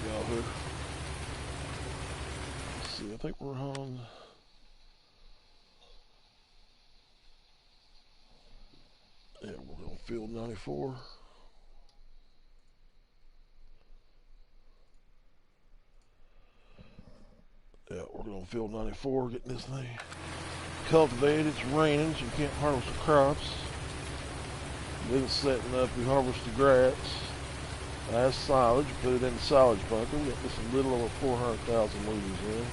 y'all here. Let's see, I think we're on. Yeah, we're on field 94. Yeah, we're on field 94, getting this thing cultivated. It's raining, so you can't harvest the crops. Then it's setting up, we harvest the grass. As silage, put it in the silage bunker. We got just a little over 400,000 liters in.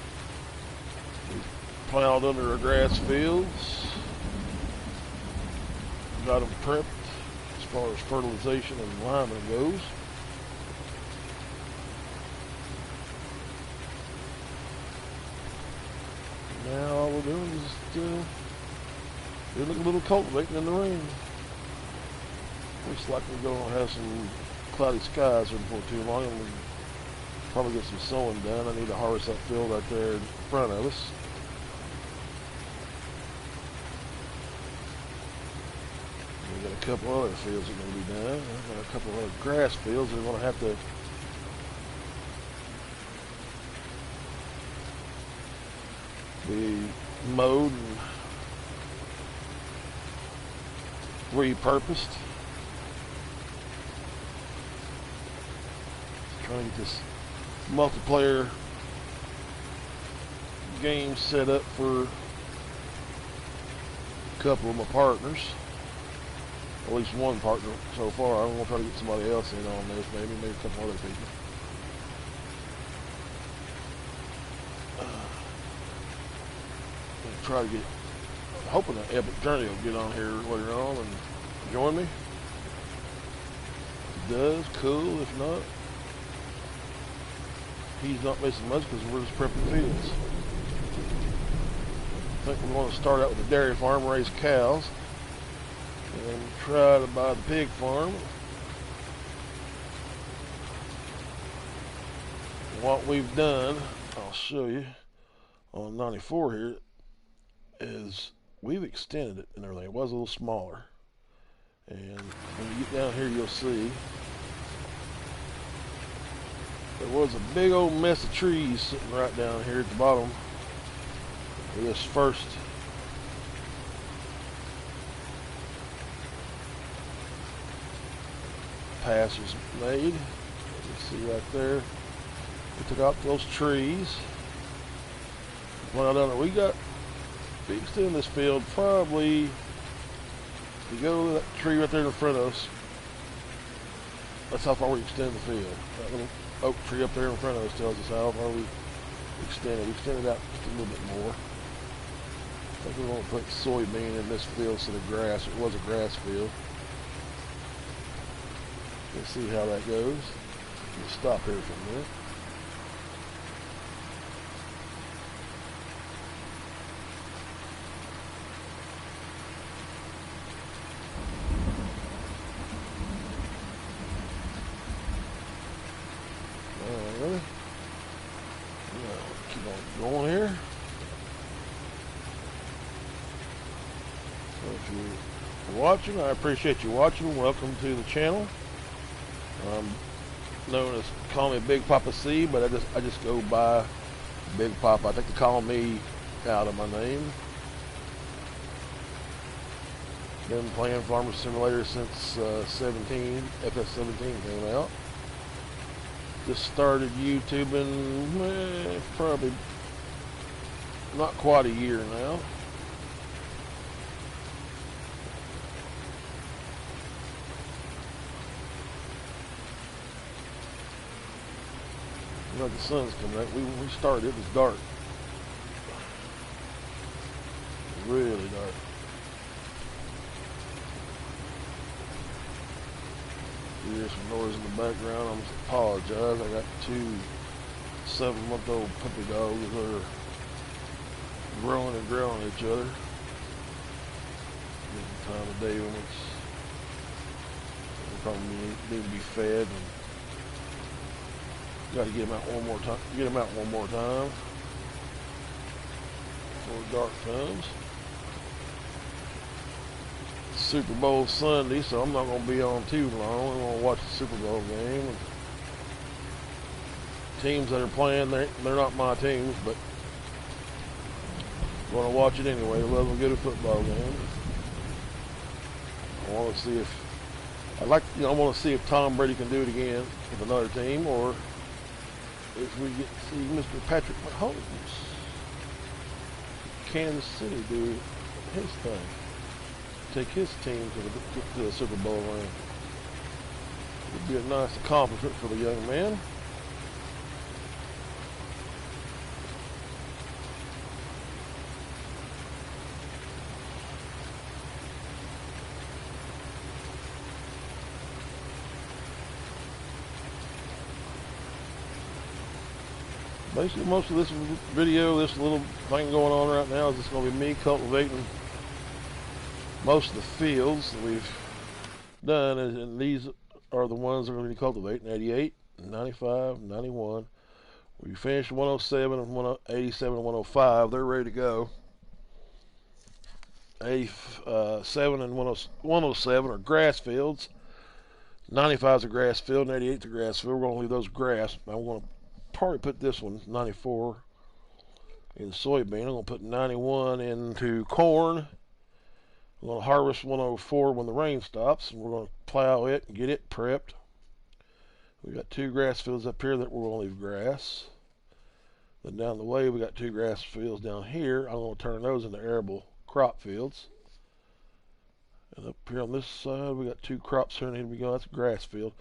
We plowed under our grass fields. Got them prepped as far as fertilization and liming goes. Now all we're doing is just doing a little cultivating in the rain. Looks like we're going to have some cloudy skies here before too long, and we'll probably get some sowing done. I need to harvest that field right there in front of us. We got a couple other fields that are going to be done. I've got a couple of other grass fields that are going to have to be mowed and repurposed. Trying to get this multiplayer game set up for a couple of my partners. At least one partner so far. I'm going to try to get somebody else in on this, maybe a couple other people. Try to get, hoping that Epic Journey will get on here later on and join me. If he does, cool. If not, he's not missing much because we're just prepping fields. I think we're going to start out with a dairy farm, raise cows, and try to buy the pig farm. What we've done, I'll show you on 94 here, is we've extended it and everything. It was a little smaller, and when you get down here you'll see there was a big old mess of trees sitting right down here at the bottom of this first pass was made. You see right there, we took out those trees. Well done. We extend this field probably, if you go to that tree right there in front of us, that's how far we extend the field. That little oak tree up there in front of us tells us how far we extend it. We extend it out just a little bit more. I think we're going to put soybean in this field instead of grass. It was a grass field. Let's see how that goes. We'll stop here for a minute. Going here. So if you're watching, I appreciate you watching. Welcome to the channel. I'm known as CallMeBigPoppaC, but I just go by Big Papa. I think they call me out of my name. Been playing Farming Simulator since 17. FS17 came out. Just started YouTubing probably not quite a year now. You know, the sun's coming out. When we started, it was dark. Really dark. You hear some noise in the background. I must apologize. I got 2 7-month-old puppy dogs that are growing and growing at each other. Getting the time of day when they probably need to be fed, and got to get them out one more time. Get them out one more time before dark comes. Super Bowl Sunday, so I'm not going to be on too long. I'm going to watch the Super Bowl game. teams that are playing, they're not my teams, but I'm going to watch it anyway. I love a good football game. I want to see if I want to see if Tom Brady can do it again with another team, or if we get to see Mr. Patrick Mahomes, Kansas City, do his thing, take his team to the Super Bowl ring. It would be a nice accomplishment for the young man. Basically, most of this video, this little thing going on right now, is just going to be me cultivating most of the fields that we've done, and these are the ones that we're going to be cultivating: 88, 95, 91. We finished 107 and 87 and 105. They're ready to go. 87 and 107 are grass fields. 95 is a grass field, and 88 is a grass field. We're going to leave those grass. I'm going to probably put this one, 94, in soybean. I'm going to put 91 into corn. We're going to harvest 104 when the rain stops, and we're going to plow it and get it prepped. We got 2 grass fields up here that we're going to leave grass. Then down the way, we got 2 grass fields down here. I'm going to turn those into arable crop fields. And up here on this side, we got 2 crops here. Need to be going. That's a grass field.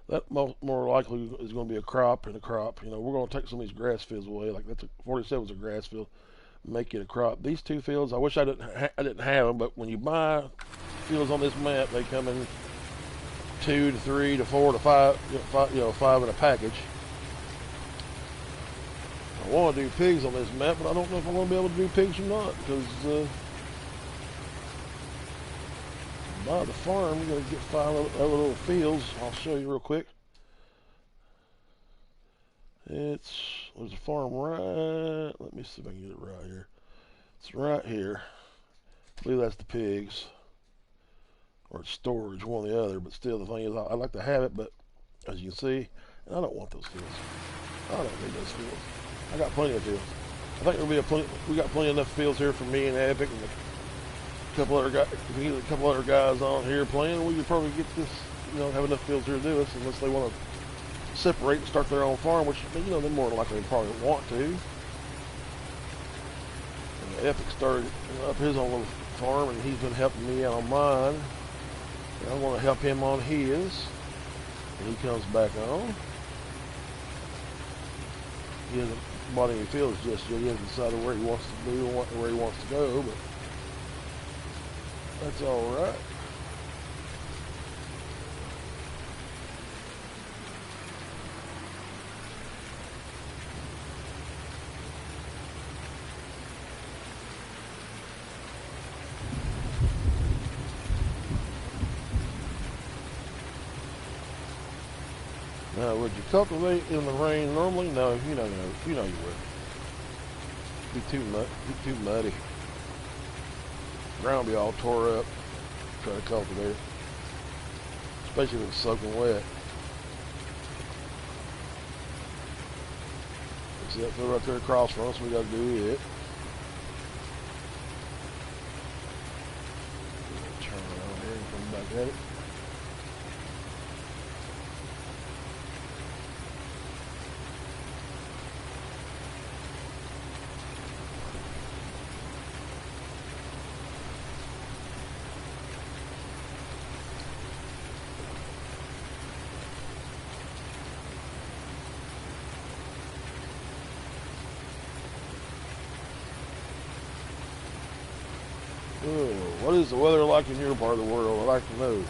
That more likely is going to be a crop and a crop. You know, we're going to take some of these grass fields away. Like that's 47 is a grass field, make it a crop. These 2 fields, I wish I didn't have them, but when you buy fields on this map, they come in 2 to 3 to 4 to 5, 5 in a package. I want to do pigs on this map, but I don't know if I'm going to be able to do pigs or not, because by the farm, you're going to get 5 other little fields. I'll show you real quick. There's a farm right, let me see if I can get it right here. It's right here. I believe that's the pigs, or it's storage, one or the other, but still the thing is, I like to have it, but as you can see, and I don't want those fields. I don't need those fields. I got plenty of fields. I think we got plenty enough fields here for me and Epic and a couple other guys. If we get a couple other guys on here playing, we could probably get this, have enough fields here to do this, unless they want to separate and start their own farm, which, they're more than likely probably want to. And Epic started up his own little farm, and he's been helping me out on mine. And I want to help him on his when he comes back on. He hasn't bought any fields just yet. He hasn't decided where he wants to do or where he wants to go, but that's all right. Now, would you cultivate in the rain normally? No, you know you would. Be too muddy. Ground be all tore up. Try to cultivate it, especially if it's soaking wet. See that field right there across from us? We got to do it. Turn around here and come back at it. What is the weather like in your part of the world? I'd like to know.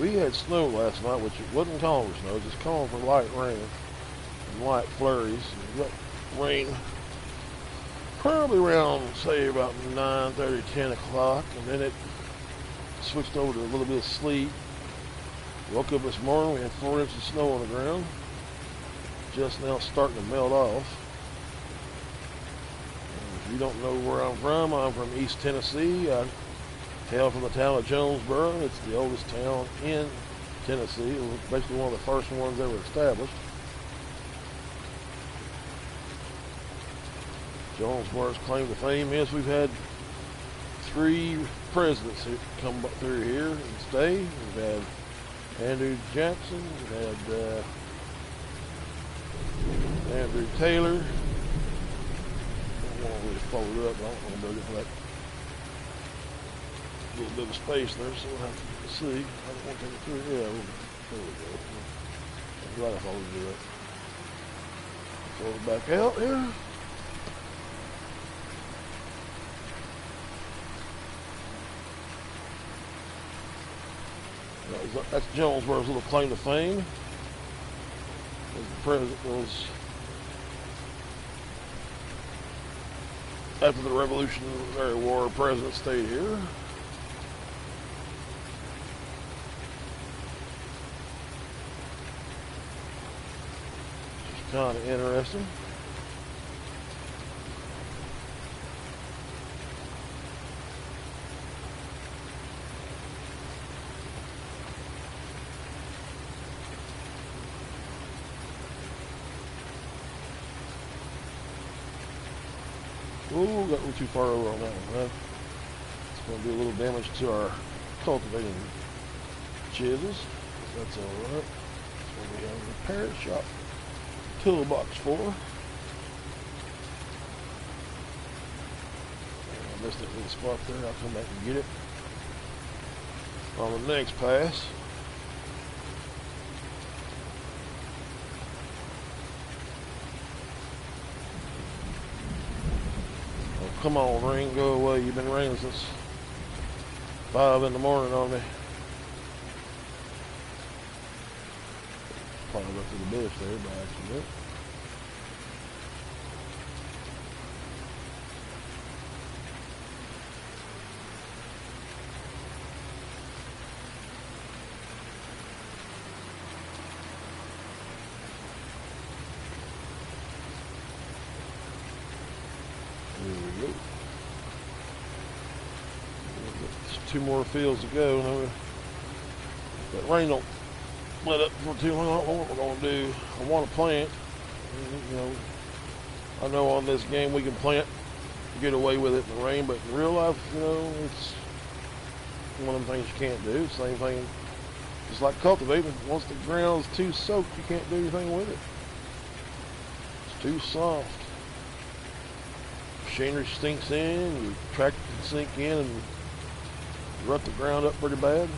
We had snow last night, which it wasn't calling for snow, just calling for light rain and light flurries. We got rain probably around, say, about 9:30, 10 o'clock, and then it switched over to a little bit of sleet. Woke up this morning, we had 4 inches of snow on the ground. Just now starting to melt off. If you don't know where I'm from East Tennessee. I hail from the town of Jonesboro. It's the oldest town in Tennessee. It was basically one of the first ones ever established. Jonesboro's claim to fame is we've had 3 presidents who come through here and stay. We've had Andrew Jackson, we've had Andrew Taylor. I don't want to really follow it up, but I don't want to look at that little bit of space there, so we'll have to see. I don't want to take it through. Yeah, there we go. I'm glad I followed you up. Throw it back out here. That's Jonesboro's little claim to fame. The president was, after the Revolutionary War, the president stayed here. Just kind of interesting. Ooh, got a little too far over on that one, huh? It's going to do a little damage to our cultivating chisels. That's alright. That's what we have a repair shop toolbox for. I missed that little spot there. I'll come back and get it on the next pass. Come on, rain, go away. You've been raining since 5 in the morning on me. Probably up to the bush there by accident. Two more fields to go. Now that rain don't let up for too long. I don't know what we're going to do. I want to plant. You know, I know on this game we can plant, get away with it in the rain, but in real life, you know, it's one of the things you can't do. Same thing, just like cultivating. Once the ground's too soaked, you can't do anything with it. It's too soft. Machinery sinks in, your tractor can sink in and rut the ground up pretty bad.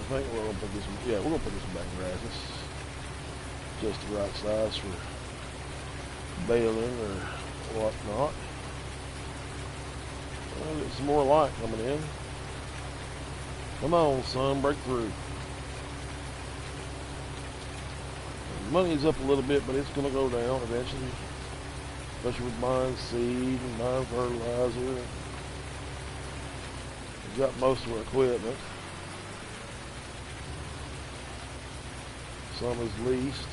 I think we're gonna put this. Yeah, we're gonna put this back in grass. It's just the right size for baling or whatnot. Well, get some more light coming in. Come on, son, break through. The money's up a little bit, but it's gonna go down eventually. Especially with buying seed and buying fertilizer. We've got most of our equipment. Some is leased.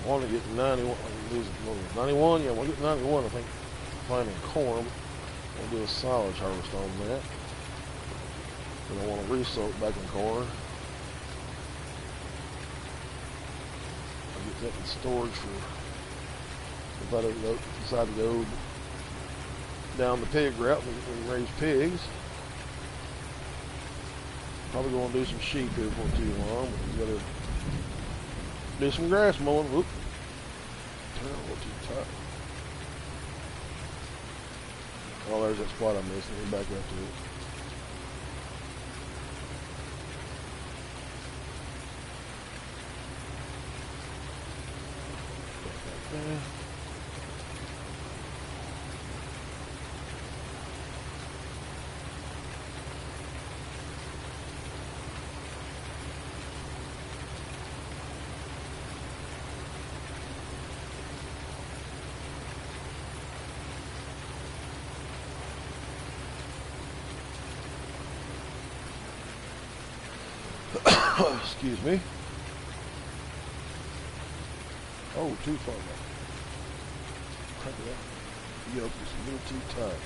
I want to get 91. 91, yeah, we'll get 91, I think, planting corn. We'll do a silage harvest on that. Then I want to re-soak back in corn. I'll get that in storage for if I don't decide to go down the pig route and raise pigs. Probably going to do some sheep here before too long, but we got to do some grass mowing. Whoop. Turn a little too tight. Oh, there's that spot I missed. Let me back up to it. Yeah. Excuse me. Oh, too far back. Crank it up. Yoke is a little too tight.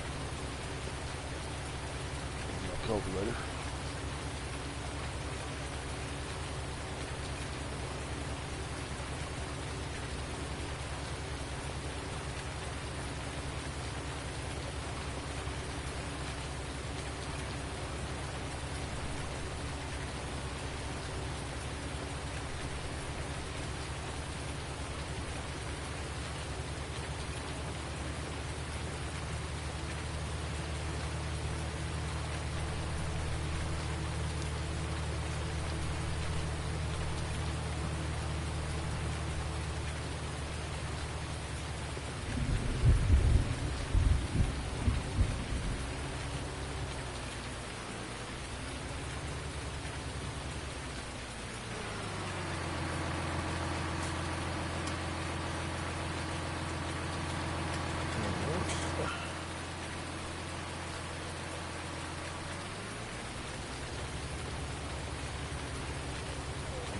My cultivator.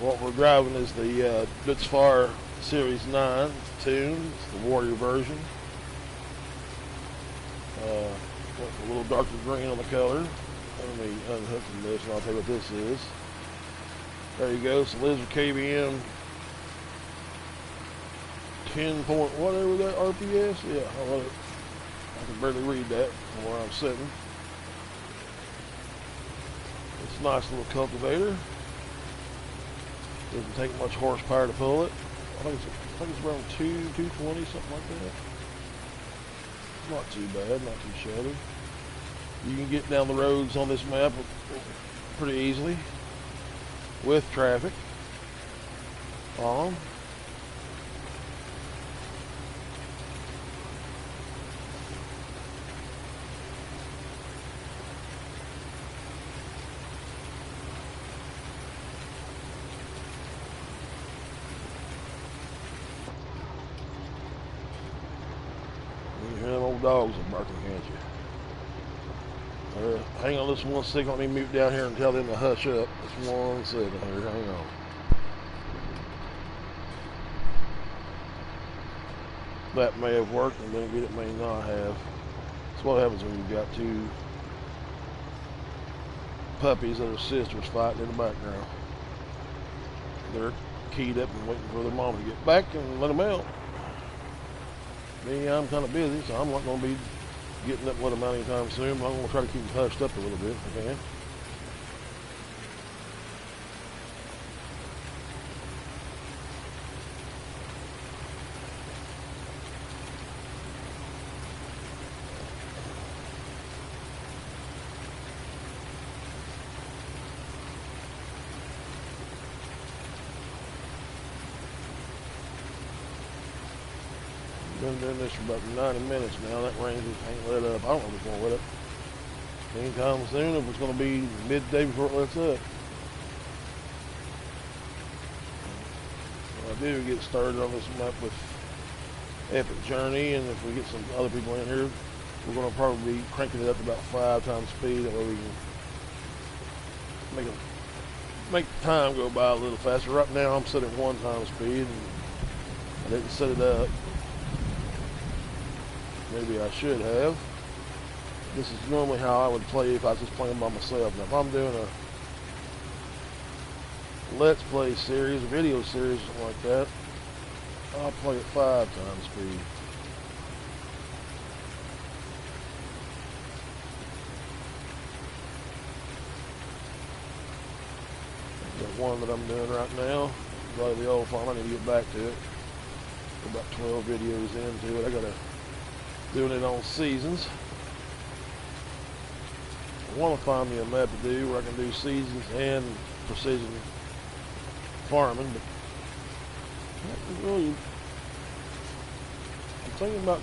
What we're driving is the Fire Series 9 tune. It's the Warrior version. Went a little darker green on the color. Let me unhook from this and I'll tell you what this is. There you go. So Lizard KBM 10 point whatever that RPS. Yeah, I can barely read that from where I'm sitting. It's a nice little cultivator. Doesn't take much horsepower to pull it. I think it's around 220, something like that. It's not too bad, not too shabby. You can get down the roads on this map pretty easily with traffic on. Dogs are barking at you. Hang on just 1 second. Let me mute down here and tell them to hush up. Just 1 second here. Hang on. That may have worked, and then again it may not have. That's what happens when you've got two puppies that are sisters fighting in the background. They're keyed up and waiting for their mom to get back and let them out. Me, I'm kind of busy, so I'm not going to be getting up with them out anytime soon, but I'm going to try to keep them hushed up a little bit if I can. Been doing this for about 90 minutes now. That rain just ain't let up. I don't know if it's going to let up anytime soon, if it's going to be midday before it lets up. I do get started on this map with Epic Journey, and if we get some other people in here, we're going to probably be cranking it up to about 5 times speed. That way we can make the time go by a little faster. Right now I'm set at 1 time speed, and I didn't set it up. Maybe I should have. This is normally how I would play if I was just playing by myself. Now if I'm doing a Let's Play series, a video series, something like that, I'll play at 5 times speed. Got one that I'm doing right now. By the old farm, I need to get back to it. We're about 12 videos into it. I gotta doing it on seasons. I want to find me a map to do where I can do seasons and precision farming, but really thinking about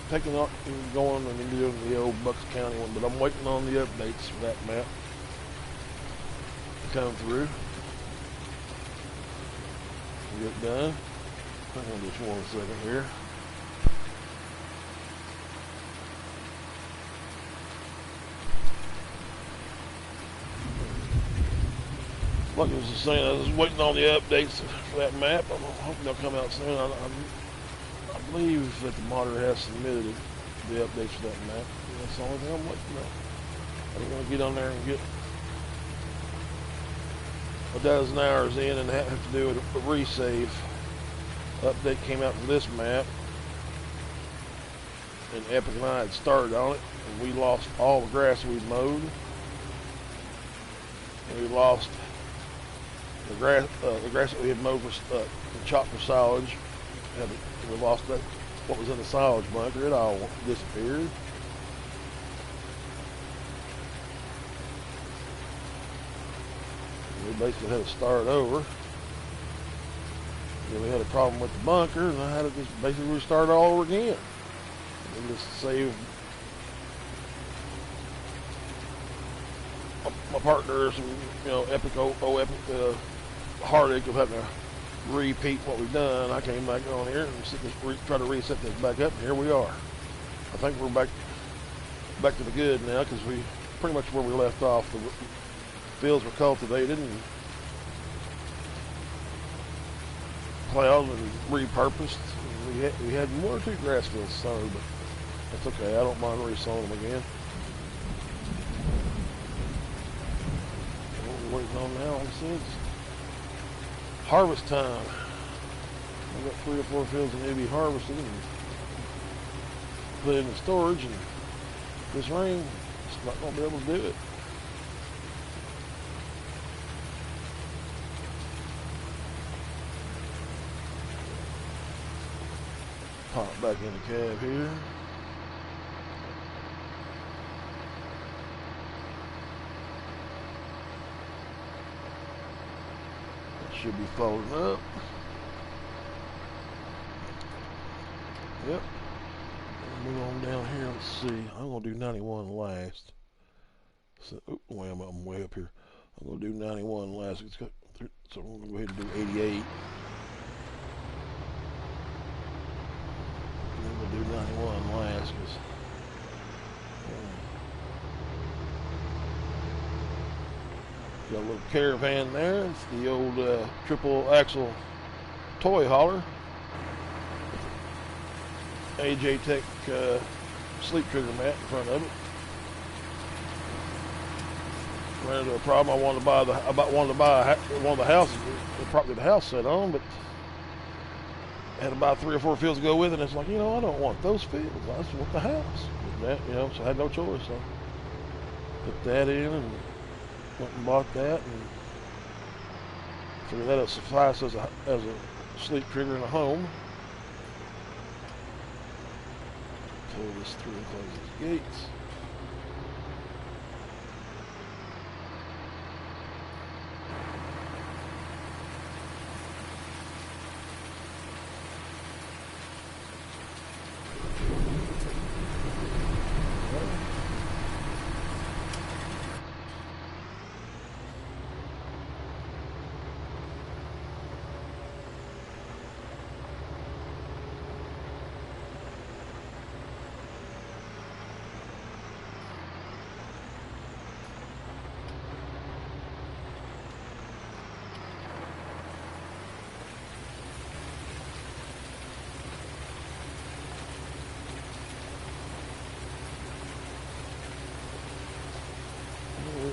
taking up and going and doing the old Bucks County one, but I'm waiting on the updates for that map to come through. Get it done. Hang on just 1 second here. Like I was just saying, I was waiting on the updates for that map. I'm hoping they'll come out soon. I believe that the modder has submitted the updates for that map. That's the only thing I'm waiting on. I'm going to get on there and get a dozen hours in and have to do a resave. Update came out for this map, and Epic and I had started on it, and we lost all the grass we mowed, and we lost the grass that we had mowed for chopped for silage. We lost that, what was in the silage bunker. It all disappeared. We basically had to start over. Then we had a problem with the bunker, and I had to just basically restart all over again. And just save my partner some, epic heartache of having to repeat what we've done. I came back on here and try to reset this back up, and here we are. I think we're back to the good now, because we pretty much where we left off. The fields were cultivated and plowed and repurposed. We had 1 or 2 grass fields sown, but that's okay. I don't mind resowing them again. What we're waiting on now, like I said, is harvest time. I've got 3 or 4 fields that need to be harvested and put in storage, and this rain, it's not going to be able to do it. Pop back in the cab here. That should be folding up. Yep. Move on down here. Let's see. I'm gonna do 91 last. So, I'm way up here. I'm gonna do 91 last. So I'm gonna go ahead and do 88. I'm gonna do 91 last, because got a little caravan there. It's the old triple axle toy hauler. AJ Tech sleep trigger mat in front of it. Ran into a problem. I wanted to buy one of the houses, the property the house sat on, but I had to buy 3 or 4 fields to go with it. And it's like, I don't want those fields. I just want the house. That, so I had no choice. So put that in and went and bought that, and figured that'll suffice as a sleep trigger in a home. Pull this through and close these gates.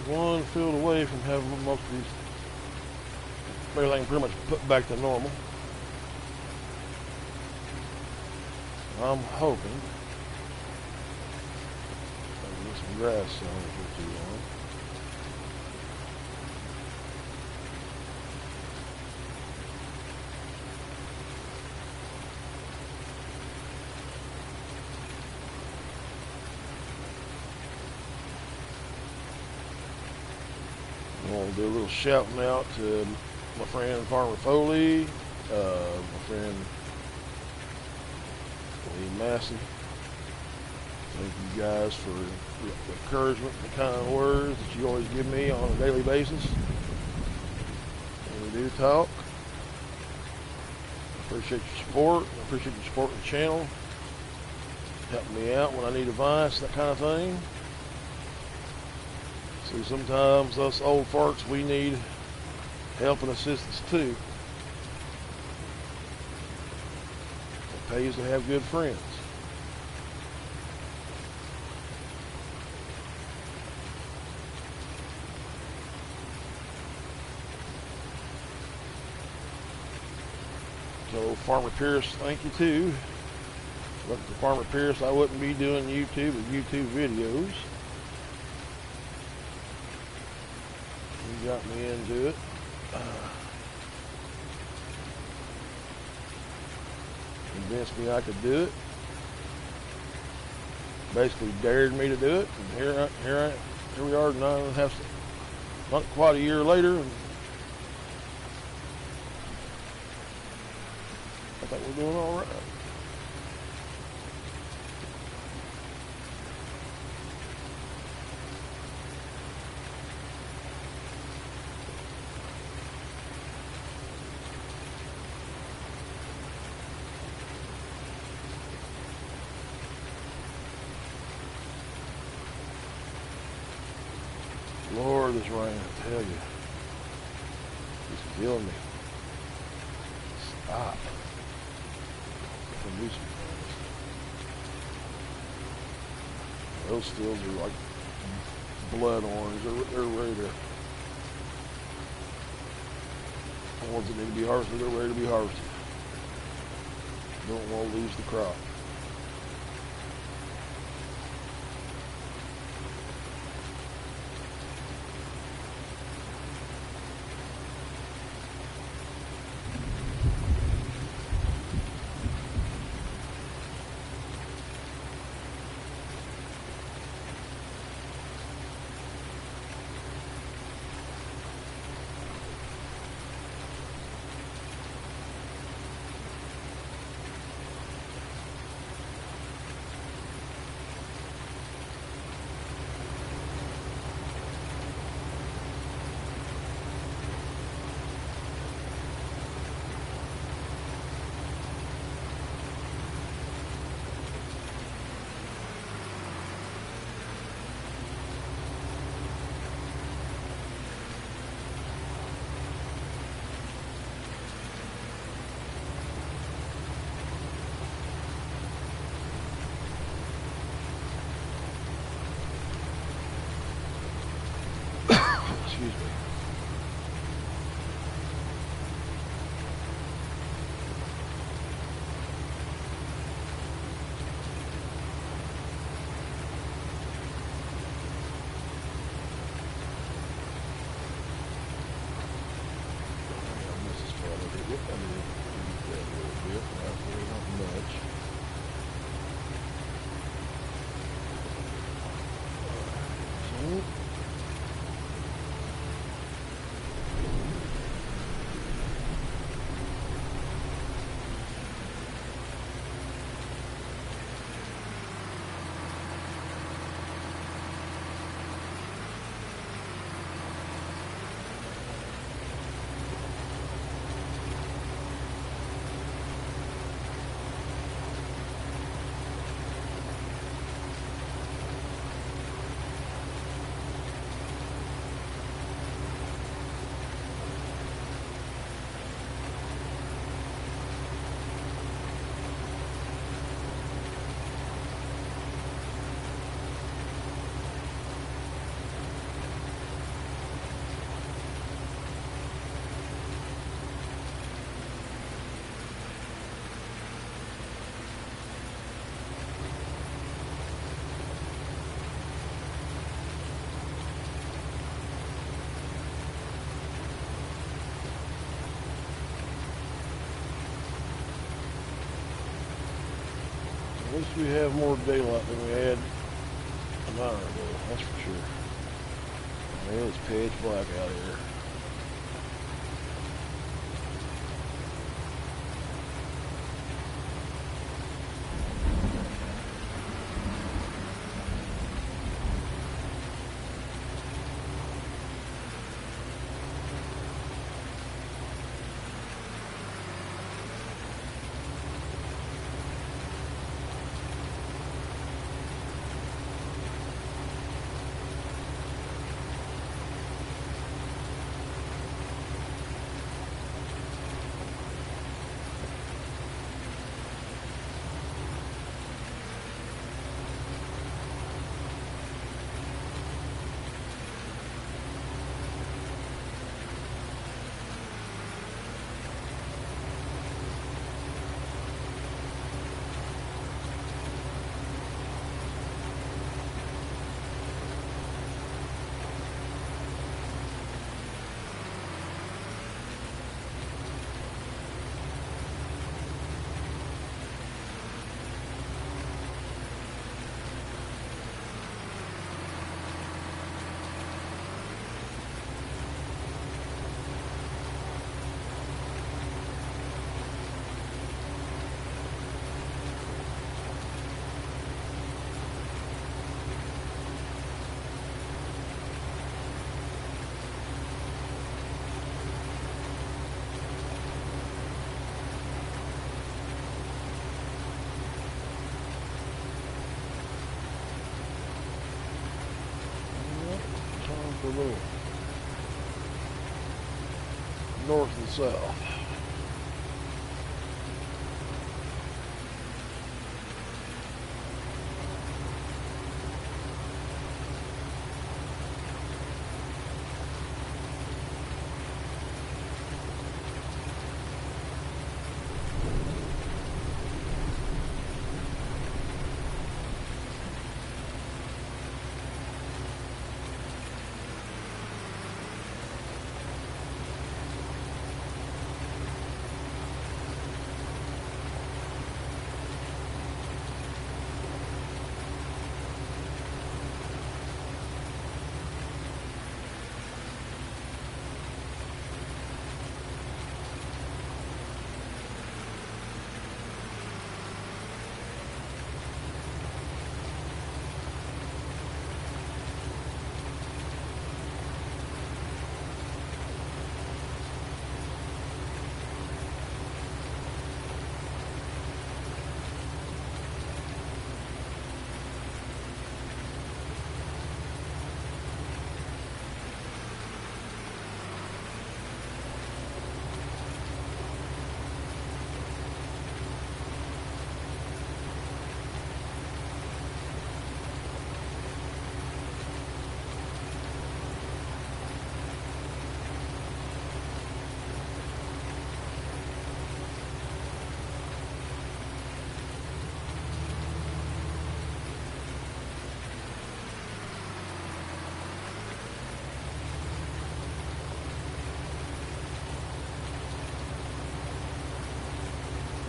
One field away from having most of these, everything pretty much put back to normal. I'm hoping I can get some grass sown for too long. I want to do a little shouting out to my friend Farmer Foley, my friend massive. Thank you guys for the encouragement and the kind words that you always give me on a daily basis. And we do talk. I appreciate your support. I appreciate you supporting the channel. Helping me out when I need advice, that kind of thing. See, sometimes us old farts, we need help and assistance too. It pays to have good friends. So Farmer Pierce, thank you too. But for Farmer Pierce, I wouldn't be doing YouTube or YouTube videos. He got me into it. Convinced me I could do it. Basically dared me to do it. And here we are, not quite a year later. And I think we're doing all right. Lord, this rain, I tell you, it's killing me. Stop. I can do some things. Those fields are like blood orange. They're ready to. The ones that need to be harvested, they're ready to be harvested. Don't want to lose the crop. Excuse me. At least we have more daylight than we had an hour ago, that's for sure. Man, it's pitch black out here. little north and south.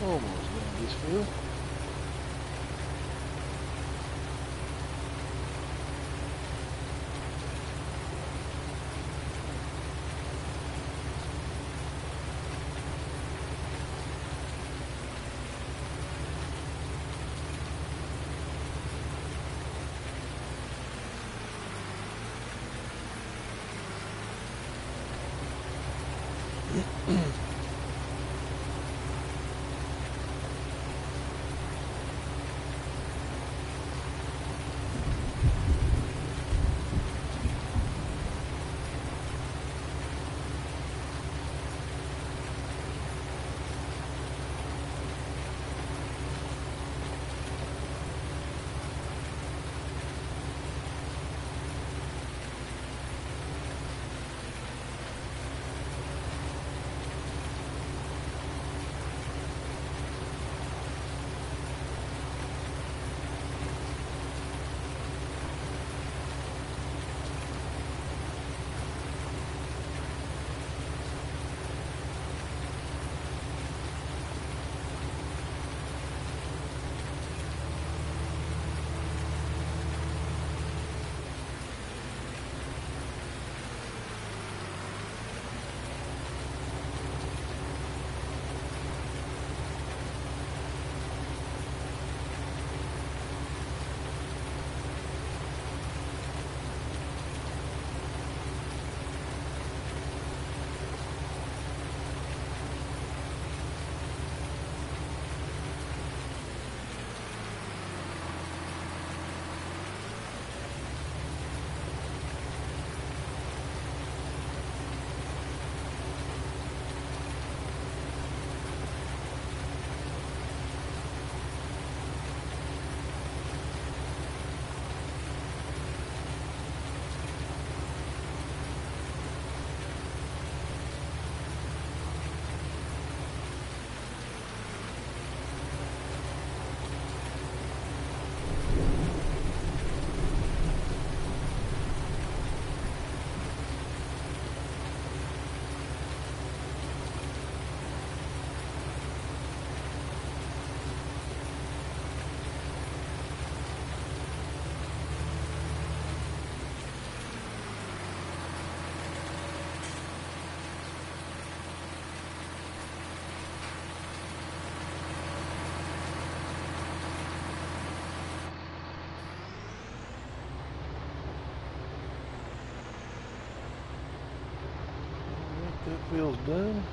Almost done this field. That field's done.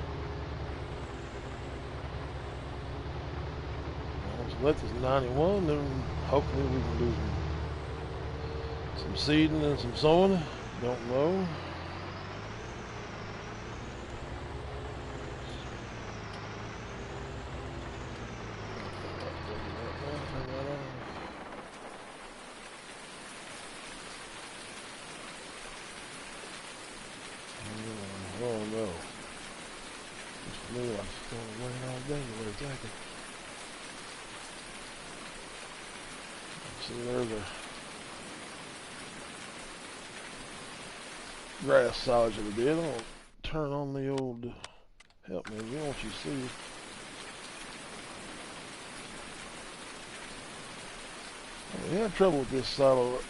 What's left is 91, then hopefully we can do some seeding and some sowing. Don't know. Oh no. It's me like it's going to rain all day. What exactly? See, there's a grass silage that we did. I'll turn on the old help me. You know what you see. We had trouble with this silo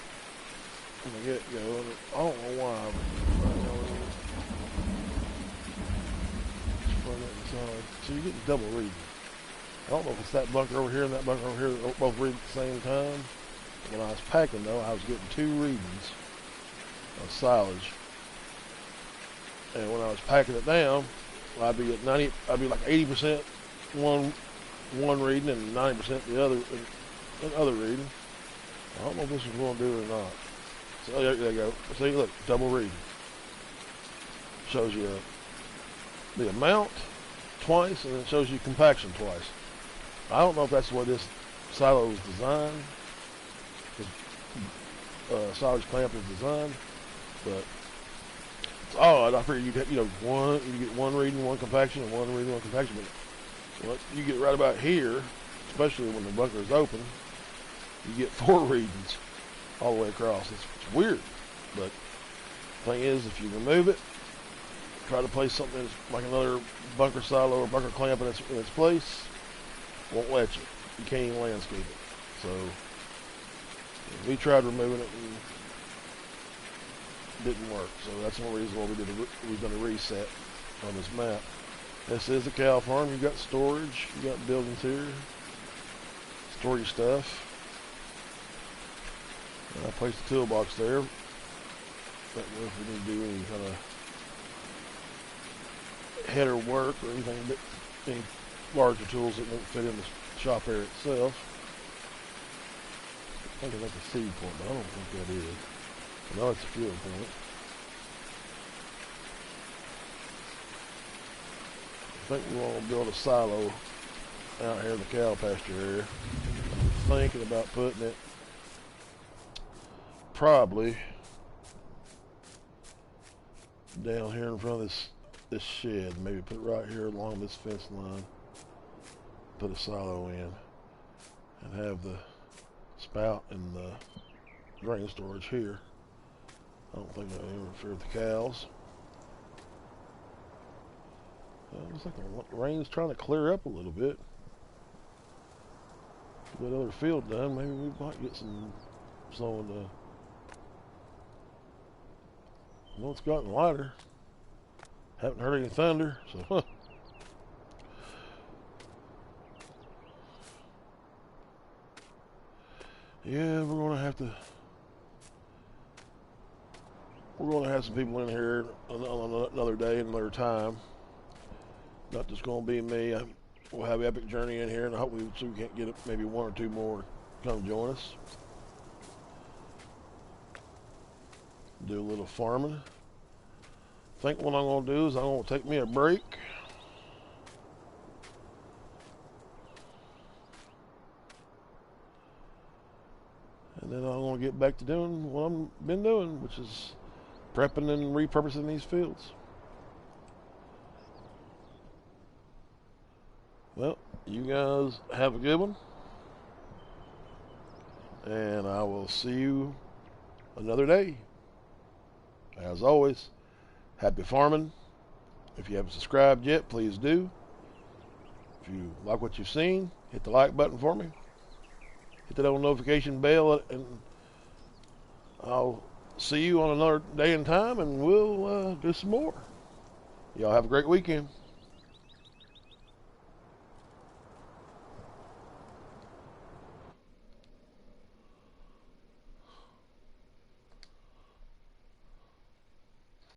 from the get-go, and I don't know why. So you're getting double reading. I don't know if it's that bunker over here and that bunker over here that both read at the same time. When I was packing, though, I was getting 2 readings of silage. And when I was packing it down, I'd be at 90. I'd be like 80% one reading and 90% the other reading. I don't know if this is going to do it or not. So there you go. See, look, double reading. Shows you the amount twice, and it shows you compaction twice. I don't know if that's the way this silo is designed. This silage clamp is designed, but it's odd. I figured you get one reading, one compaction, and one reading, one compaction. But what you get right about here, especially when the bunker is open, you get 4 readings all the way across. It's weird, but the thing is, if you remove it, try to place something that's like another bunker silo or bunker clamp in its place, won't let you. You can't even landscape it. So we tried removing it and it didn't work. So that's one reason why we've done a reset on this map. This is a cow farm. You got storage. You got buildings here. Store your stuff. And I placed the toolbox there. That way if we need to do any kind of header work or anything, any larger tools that won't fit in the shop area itself. I think that's a seed point, but I don't think that is. I know it's a fuel point. I think we want to build a silo out here in the cow pasture area. I'm thinking about putting it probably down here in front of this shed. Maybe put it right here along this fence line. Put a silo in and have the spout and the grain storage here. I don't think that will interfere with the cows. Looks like the rain's trying to clear up a little bit. Get that other field done. Maybe we might get some sowing. I know it's gotten lighter. Haven't heard any thunder, so. Yeah, we're gonna have some people in here on another day, another time. Not just gonna be me. We'll have Epic Journey in here, and I hope we can't get maybe 1 or 2 more to come join us. Do a little farming. I think what I'm gonna do is I'm gonna take me a break. And then I'm going to get back to doing what I've been doing, which is prepping and repurposing these fields. Well, you guys have a good one. And I will see you another day. As always, happy farming. If you haven't subscribed yet, please do. If you like what you've seen, hit the like button for me. Hit that little notification bell, and I'll see you on another day and time, and we'll do some more. Y'all have a great weekend.